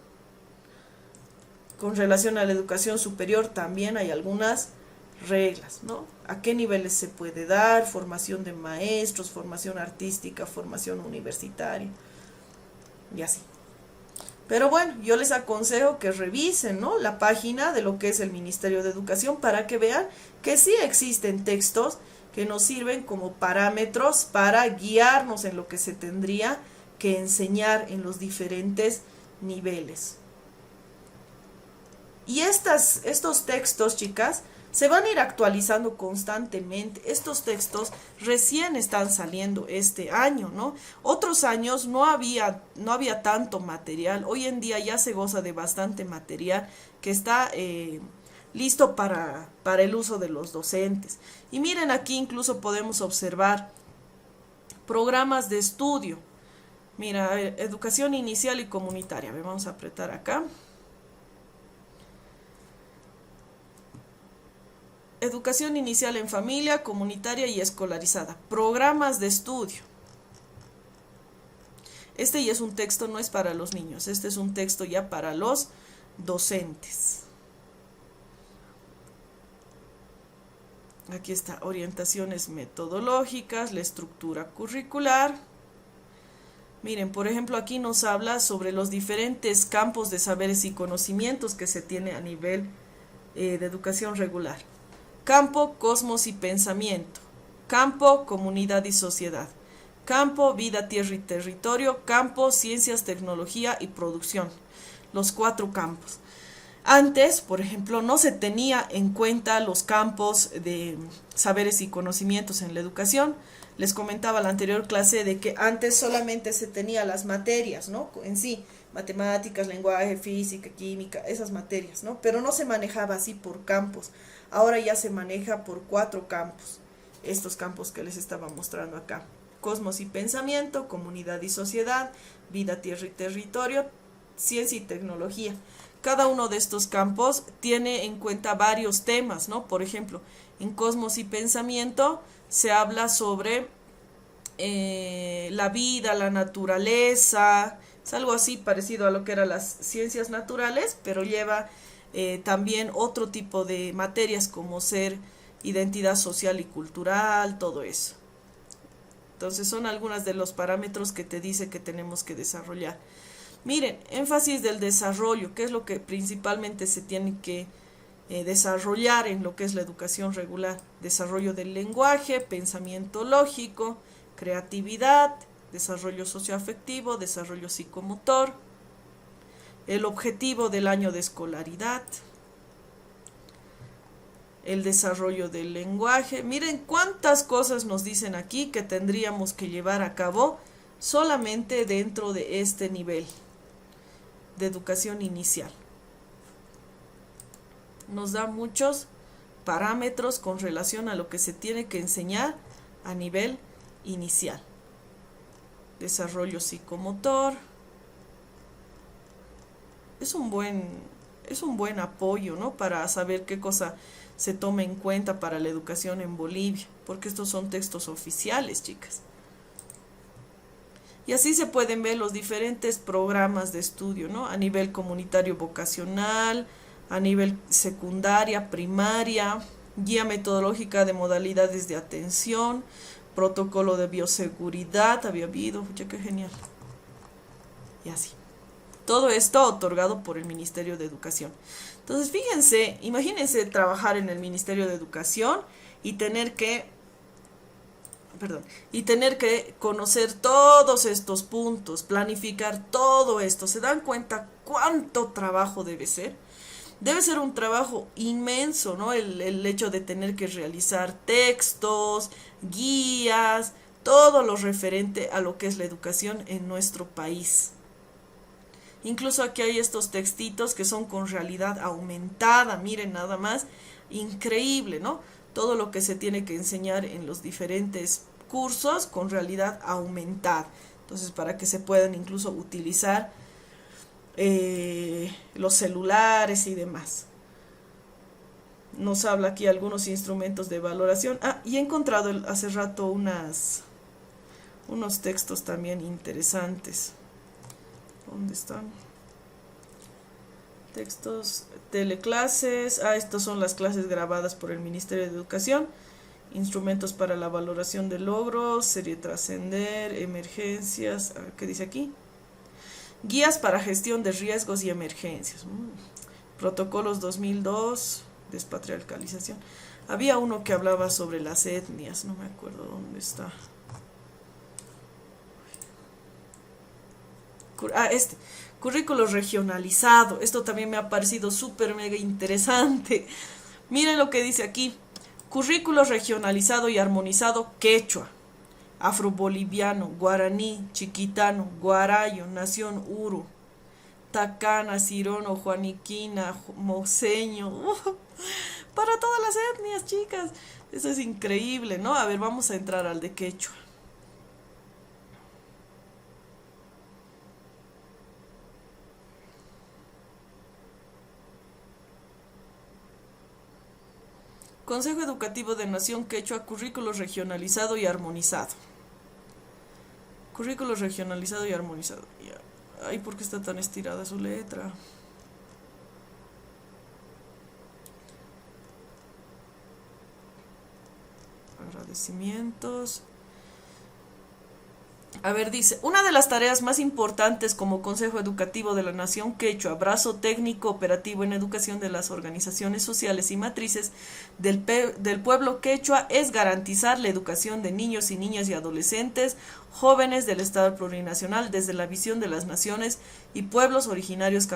A: Con relación a la educación superior también hay algunas reglas, ¿no? A qué niveles se puede dar, formación de maestros, formación artística, formación universitaria y así. Pero bueno, yo les aconsejo que revisen, ¿no?, la página de lo que es el Ministerio de Educación para que vean que sí existen textos que nos sirven como parámetros para guiarnos en lo que se tendría que enseñar en los diferentes niveles. Y estos textos, chicas, se van a ir actualizando constantemente. Estos textos recién están saliendo este año, ¿no? Otros años no había tanto material. Hoy en día ya se goza de bastante material que está listo para el uso de los docentes. Y miren, aquí incluso podemos observar programas de estudio. Mira, educación inicial y comunitaria. Vamos a apretar acá. Educación inicial en familia, comunitaria y escolarizada. Programas de estudio. Este ya es un texto, no es para los niños. Este es un texto ya para los docentes. Aquí está, orientaciones metodológicas, la estructura curricular. Miren, por ejemplo, aquí nos habla sobre los diferentes campos de saberes y conocimientos que se tiene a nivel de educación regular. Campo, cosmos y pensamiento. Campo, comunidad y sociedad. Campo, vida, tierra y territorio. Campo, ciencias, tecnología y producción. Los 4 campos. Antes, por ejemplo, no se tenía en cuenta los campos de saberes y conocimientos en la educación. Les comentaba en la anterior clase de que antes solamente se tenía las materias, ¿no?, en sí, matemáticas, lenguaje, física, química, esas materias, ¿no? Pero no se manejaba así por campos. Ahora ya se maneja por 4 campos. Estos campos que les estaba mostrando acá. Cosmos y pensamiento, comunidad y sociedad, vida, tierra y territorio, ciencia y tecnología. Cada uno de estos campos tiene en cuenta varios temas, ¿no? Por ejemplo, en cosmos y pensamiento se habla sobre la vida, la naturaleza. Es algo así parecido a lo que eran las ciencias naturales, pero lleva también otro tipo de materias como ser identidad social y cultural, todo eso. Entonces son algunos de los parámetros que te dice que tenemos que desarrollar. Miren, énfasis del desarrollo, que es lo que principalmente se tiene que desarrollar en lo que es la educación regular. Desarrollo del lenguaje, pensamiento lógico, creatividad, desarrollo socioafectivo, desarrollo psicomotor, el objetivo del año de escolaridad, el desarrollo del lenguaje. Miren cuántas cosas nos dicen aquí que tendríamos que llevar a cabo solamente dentro de este nivel de educación inicial. Nos da muchos parámetros con relación a lo que se tiene que enseñar a nivel inicial. Desarrollo psicomotor. Es un buen apoyo, ¿no?, para saber qué cosa se toma en cuenta para la educación en Bolivia, porque estos son textos oficiales, chicas. Y así se pueden ver los diferentes programas de estudio, ¿no?, a nivel comunitario vocacional, a nivel secundaria, primaria, guía metodológica de modalidades de atención, protocolo de bioseguridad, había habido, ya qué genial. Y así. Todo esto otorgado por el Ministerio de Educación. Entonces, fíjense, imagínense trabajar en el Ministerio de Educación y tener que conocer todos estos puntos, planificar todo esto. ¿Se dan cuenta cuánto trabajo debe ser? Debe ser un trabajo inmenso, ¿no? El hecho de tener que realizar textos, guías, todo lo referente a lo que es la educación en nuestro país. Incluso aquí hay estos textitos que son con realidad aumentada, miren nada más, increíble, ¿no? Todo lo que se tiene que enseñar en los diferentes cursos con realidad aumentada. Entonces, para que se puedan incluso utilizar los celulares y demás. Nos habla aquí algunos instrumentos de valoración. Ah, y he encontrado hace rato unos textos también interesantes. ¿Dónde están? Textos, teleclases. Ah, estas son las clases grabadas por el Ministerio de Educación. Instrumentos para la valoración de logros, serie trascender, emergencias. A ver, ¿qué dice aquí? Guías para gestión de riesgos y emergencias. Protocolos 2002, despatriarcalización. Había uno que hablaba sobre las etnias, no me acuerdo dónde está. Currículo regionalizado. Esto también me ha parecido súper mega interesante. Miren lo que dice aquí. Currículo regionalizado y armonizado quechua, afroboliviano, guaraní, chiquitano, guarayo, nación uru, tacana, cirono, juaniquina, moceño. Para todas las etnias, chicas. Eso es increíble, ¿no? A ver, vamos a entrar al de quechua. Consejo Educativo de Nación Quechua, currículo regionalizado y armonizado. Currículo regionalizado y armonizado. Ay, ¿por qué está tan estirada su letra? Agradecimientos. A ver, dice, una de las tareas más importantes como Consejo Educativo de la Nación Quechua, brazo técnico operativo en educación de las organizaciones sociales y matrices del pueblo quechua, es garantizar la educación de niños y niñas y adolescentes, jóvenes del Estado plurinacional desde la visión de las naciones y pueblos originarios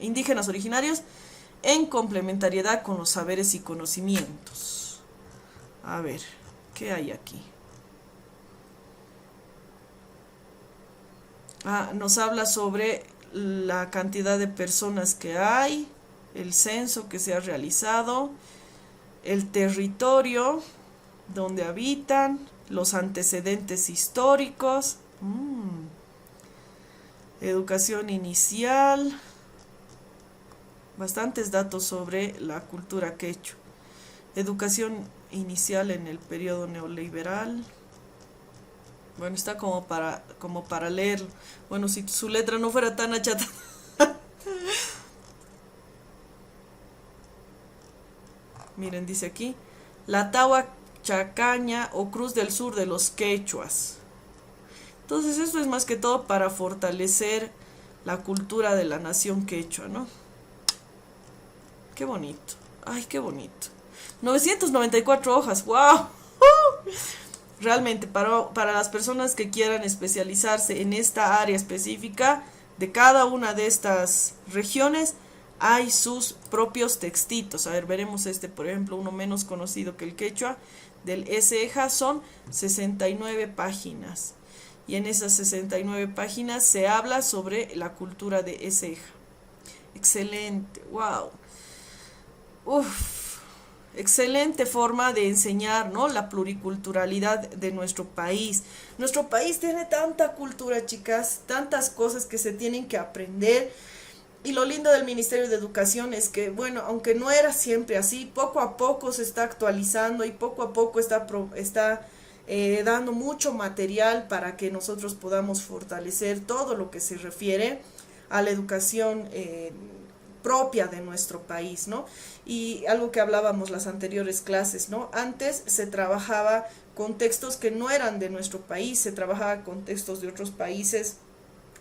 A: indígenas originarios, en complementariedad con los saberes y conocimientos. A ver, ¿qué hay aquí? Nos habla sobre la cantidad de personas que hay, el censo que se ha realizado, el territorio donde habitan, los antecedentes históricos, educación inicial, bastantes datos sobre la cultura quechua, educación inicial en el periodo neoliberal. Bueno, está como para leerlo. Bueno, si su letra no fuera tan achatada. Miren, dice aquí, la Tawa Chacaña o Cruz del Sur de los quechuas. Entonces esto es más que todo para fortalecer la cultura de la nación quechua, ¿no? Qué bonito. Ay, qué bonito. 994 hojas. ¡Wow! Realmente para las personas que quieran especializarse en esta área específica de cada una de estas regiones, hay sus propios textitos. A ver, veremos por ejemplo, uno menos conocido que el quechua, del SEJA, son 69 páginas. Y en esas 69 páginas se habla sobre la cultura de SEJA. Excelente, wow. Excelente forma de enseñar, ¿no? La pluriculturalidad de nuestro país. Nuestro país tiene tanta cultura, chicas, tantas cosas que se tienen que aprender. Y lo lindo del Ministerio de Educación es que, bueno, aunque no era siempre así, poco a poco se está actualizando y poco a poco está dando mucho material para que nosotros podamos fortalecer todo lo que se refiere a la educación propia de nuestro país, ¿no? Y algo que hablábamos las anteriores clases, ¿no? Antes se trabajaba con textos que no eran de nuestro país, se trabajaba con textos de otros países,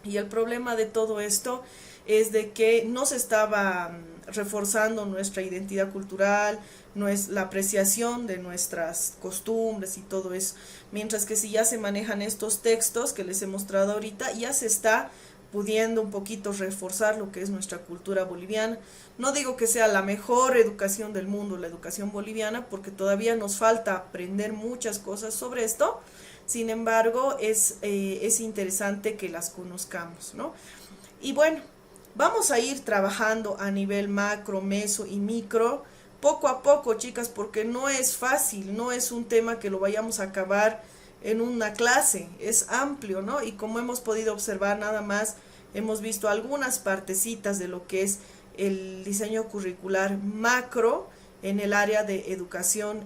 A: y el problema de todo esto es de que no se estaba reforzando nuestra identidad cultural, la apreciación de nuestras costumbres y todo eso, mientras que si ya se manejan estos textos que les he mostrado ahorita, ya se está pudiendo un poquito reforzar lo que es nuestra cultura boliviana. No digo que sea la mejor educación del mundo, la educación boliviana, porque todavía nos falta aprender muchas cosas sobre esto. Sin embargo, es interesante que las conozcamos, ¿no? Y bueno, vamos a ir trabajando a nivel macro, meso y micro, poco a poco, chicas, porque no es fácil, no es un tema que lo vayamos a acabar en una clase, es amplio, ¿no? Y como hemos podido observar, nada más hemos visto algunas partecitas de lo que es el diseño curricular macro en el área de educación,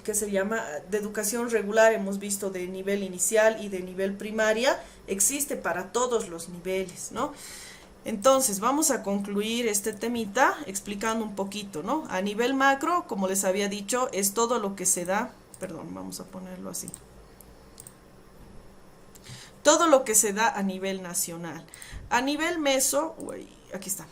A: que se llama de educación regular. Hemos visto de nivel inicial y de nivel primaria, existe para todos los niveles, ¿no? Entonces vamos a concluir este temita explicando un poquito, ¿no? A nivel macro, como les había dicho, es todo lo que se da, perdón, vamos a ponerlo así, todo lo que se da a nivel nacional. A nivel meso, aquí está,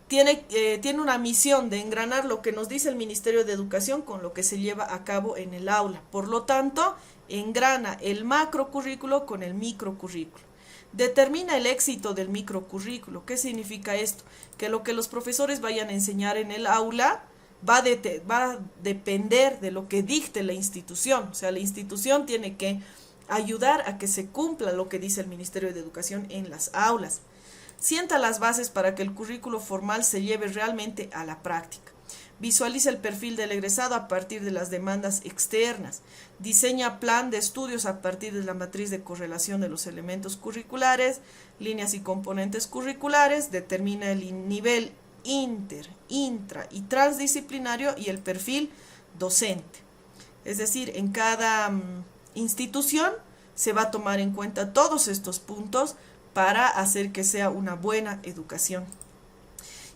A: tiene una misión de engranar lo que nos dice el Ministerio de Educación con lo que se lleva a cabo en el aula. Por lo tanto, engrana el macrocurrículo con el microcurrículo. Determina el éxito del microcurrículo. ¿Qué significa esto? Que lo que los profesores vayan a enseñar en el aula va a depender de lo que dicte la institución. O sea, la institución tiene que ayudar a que se cumpla lo que dice el Ministerio de Educación en las aulas. Sienta las bases para que el currículo formal se lleve realmente a la práctica. Visualiza el perfil del egresado a partir de las demandas externas. Diseña plan de estudios a partir de la matriz de correlación de los elementos curriculares, líneas y componentes curriculares. Determina el nivel inter, intra y transdisciplinario y el perfil docente. Es decir, en cada institución se va a tomar en cuenta todos estos puntos para hacer que sea una buena educación.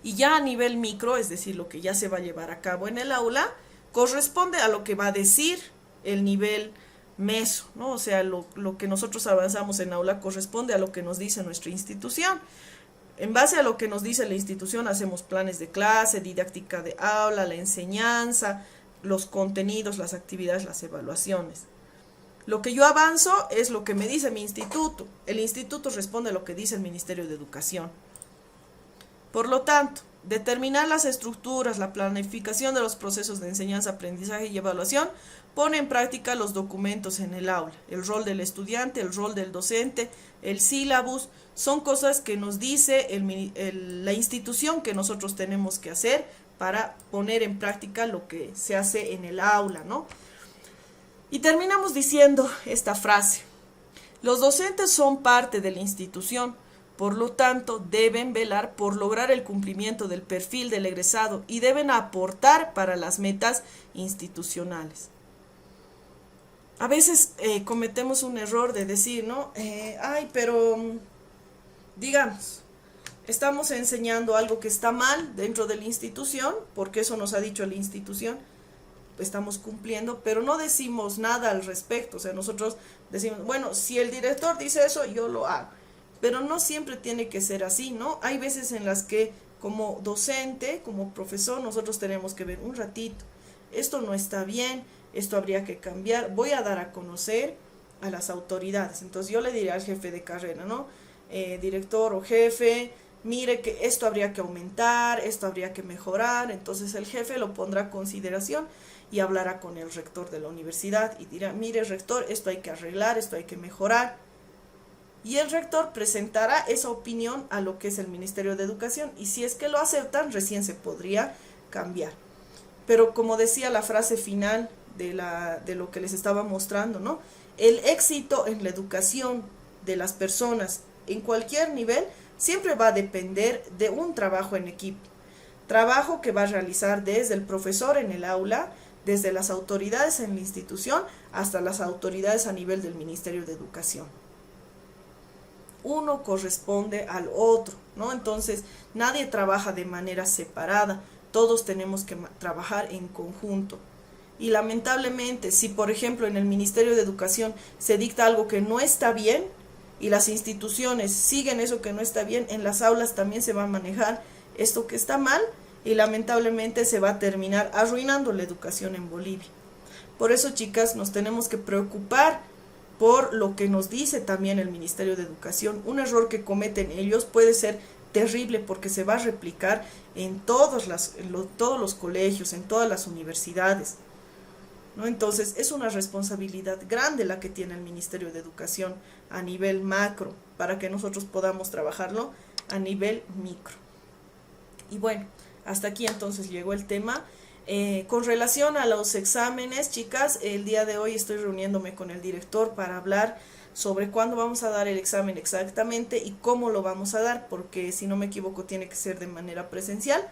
A: Y ya a nivel micro, es decir, lo que ya se va a llevar a cabo en el aula, corresponde a lo que va a decir el nivel meso, ¿no? O sea, lo que nosotros avanzamos en aula corresponde a lo que nos dice nuestra institución. En base a lo que nos dice la institución, hacemos planes de clase, didáctica de aula, la enseñanza, los contenidos, las actividades, las evaluaciones. Lo que yo avanzo es lo que me dice mi instituto. El instituto responde a lo que dice el Ministerio de Educación. Por lo tanto, determinar las estructuras, la planificación de los procesos de enseñanza, aprendizaje y evaluación, pone en práctica los documentos en el aula. El rol del estudiante, el rol del docente, el sílabus, son cosas que nos dice la institución que nosotros tenemos que hacer para poner en práctica lo que se hace en el aula, ¿no? Y terminamos diciendo esta frase: los docentes son parte de la institución, por lo tanto deben velar por lograr el cumplimiento del perfil del egresado y deben aportar para las metas institucionales. A veces cometemos un error de decir, ¿no? Pero digamos, estamos enseñando algo que está mal dentro de la institución, porque eso nos ha dicho la institución, estamos cumpliendo, pero no decimos nada al respecto. O sea, nosotros decimos, bueno, si el director dice eso, yo lo hago. Pero no siempre tiene que ser así, ¿no? Hay veces en las que como docente, como profesor, nosotros tenemos que ver un ratito, esto no está bien, esto habría que cambiar, voy a dar a conocer a las autoridades. Entonces yo le diré al jefe de carrera, ¿no? Director o jefe, mire que esto habría que aumentar, esto habría que mejorar. Entonces el jefe lo pondrá a consideración y hablará con el rector de la universidad y dirá, mire rector, esto hay que arreglar, esto hay que mejorar. Y el rector presentará esa opinión a lo que es el Ministerio de Educación, y si es que lo aceptan, recién se podría cambiar. Pero como decía la frase final de lo que les estaba mostrando, ¿no? El éxito en la educación de las personas en cualquier nivel siempre va a depender de un trabajo en equipo. Trabajo que va a realizar desde el profesor en el aula, desde las autoridades en la institución, hasta las autoridades a nivel del Ministerio de Educación. Uno corresponde al otro, ¿no? Entonces, nadie trabaja de manera separada, todos tenemos que trabajar en conjunto. Y lamentablemente, si por ejemplo en el Ministerio de Educación se dicta algo que no está bien y las instituciones siguen eso que no está bien, en las aulas también se va a manejar esto que está mal y lamentablemente se va a terminar arruinando la educación en Bolivia. Por eso, chicas, nos tenemos que preocupar por lo que nos dice también el Ministerio de Educación. Un error que cometen ellos puede ser terrible porque se va a replicar en todos los colegios, en todas las universidades, ¿no? Entonces es una responsabilidad grande la que tiene el Ministerio de Educación a nivel macro para que nosotros podamos trabajarlo a nivel micro. Y bueno, hasta aquí entonces llegó el tema. Con relación a los exámenes, chicas, el día de hoy estoy reuniéndome con el director para hablar sobre cuándo vamos a dar el examen exactamente y cómo lo vamos a dar, porque si no me equivoco tiene que ser de manera presencial.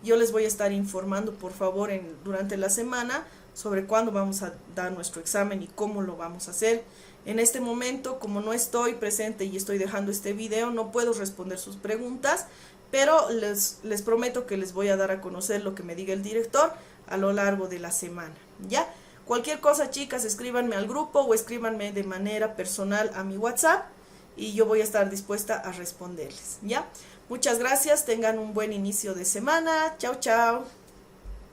A: Yo les voy a estar informando, por favor, durante la semana sobre cuándo vamos a dar nuestro examen y cómo lo vamos a hacer. En este momento, como no estoy presente y estoy dejando este video, no puedo responder sus preguntas, pero les prometo que les voy a dar a conocer lo que me diga el director a lo largo de la semana, ¿ya? Cualquier cosa, chicas, escríbanme al grupo o escríbanme de manera personal a mi WhatsApp y yo voy a estar dispuesta a responderles, ¿ya? Muchas gracias, tengan un buen inicio de semana. Chao, chao.